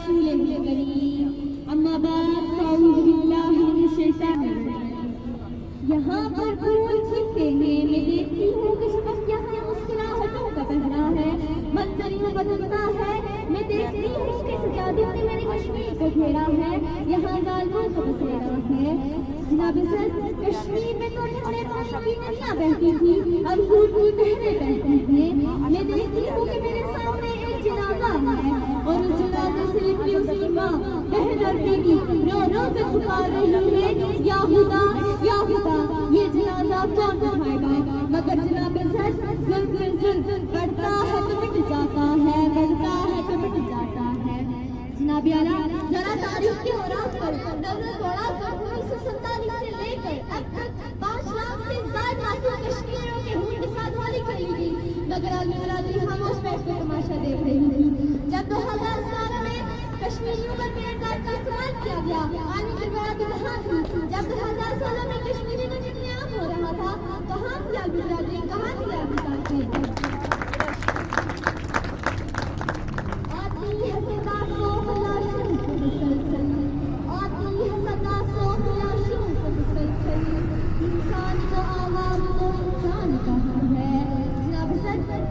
رسوله الكريم اما بعد فاعوذ باللہ من الشیطان الرجیم۔ یہاں پر پھول کھلتے ہیں، میں دیکھتی ہوں کہ سبق یہاں مسکراہٹوں کا پہرا ہے، منظر یوں بدلتا ہے، میں دیکھتی ہوں کہ سجادوں نے میرے کشمیر کو گھیرا ہے، یہاں ظالموں کا بسیرا ہے۔ جناب سر، کشمیر میں تو ٹھنڈے پانی کی ندیاں بہتی تھی، اب دودھ کی نہریں بہتی ہیں۔ میں دیکھتی ہوں کہ میرے سامنے ایک جنازہ ہے اور اس جنازے سے لپٹی اس کی ماں بہن اور بیٹی رو رو کر پکار رہی ہے، یا خدا یا خدا یہ جنازہ کون اٹھائے گا؟ مگر جناب سر، ظلم پہ ظلم بڑھتا ہے تو مٹ جاتا ہے، بڑھتا ہے تو مٹ جاتا ہے۔ جناب اعلیٰ، ذرا تاریخ کے اوراق پر نظر دوڑا کر 1947 سے لے کر اب تک 5 لاکھ سے زائد معصوم کشمیریوں کے خون کے ساتھ ہولی کھیلی گئی، مگر عالمی برادری خاموش بیٹھ کر تماشا دیکھ رہی تھی۔ جب 2017 میں کشمیریوں پر پینٹ کارڈ کا استعمال کیا گیا، عالمی برادری کہاں تھی؟ جب 2016 میں کشمیری کو جتنے عام ہو رہا تھا، کہاں تھی عالمی برادری، کہاں تھی عالمی برادری؟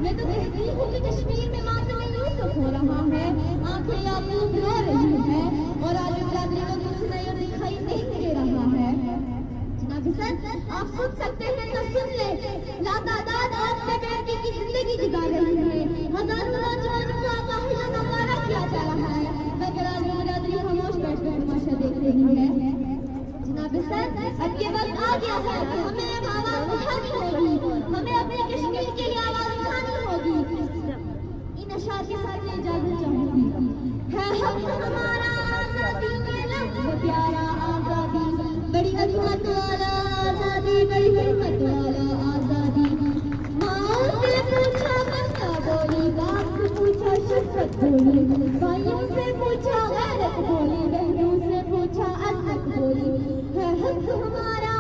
میں تو کہتی ہوں کہ کشمیر میں ماتم یوسف ہو رہا ہے، آنکھیں یعقوب رو رہی ہے اور عالمی برادری کو کچھ نہیں دکھائی نہیں دے رہا ہے۔ جناب سر، آپ سن سکتے ہیں تو سن لیں، لاتعداد آپ میں بیٹی کی زندگی گزار رہی ہے، ہزاروں نوجوانوں کا قافلہ نوارہ کیا جا رہا ہے، مگر عالمی برادری خاموش بیٹھ کر تماشا دیکھ رہی ہے۔ جناب سر، اب یہ وقت آ گیا ہے کہ ہمیں اب آواز اٹھانی ہوگی، ہمیں اپنے کشمیر کے لیے آواز اٹھانی ہوگی۔ ان اشعار کے ساتھ میں اجازت چاہوں گی۔ ہے حق ہمارا آزادی میں لفظ پیارا آزادی، بڑی عظمت والا آزادی، بڑی حکمت والا آزادی۔ ماں سے پوچھا بندہ بولی، باپ سے پوچھا شفقت بولی، بھائیوں سے پوچھا غیرت بولی، بہنوں سے پوچھا عظمت بولی۔ ہے حق ہمارا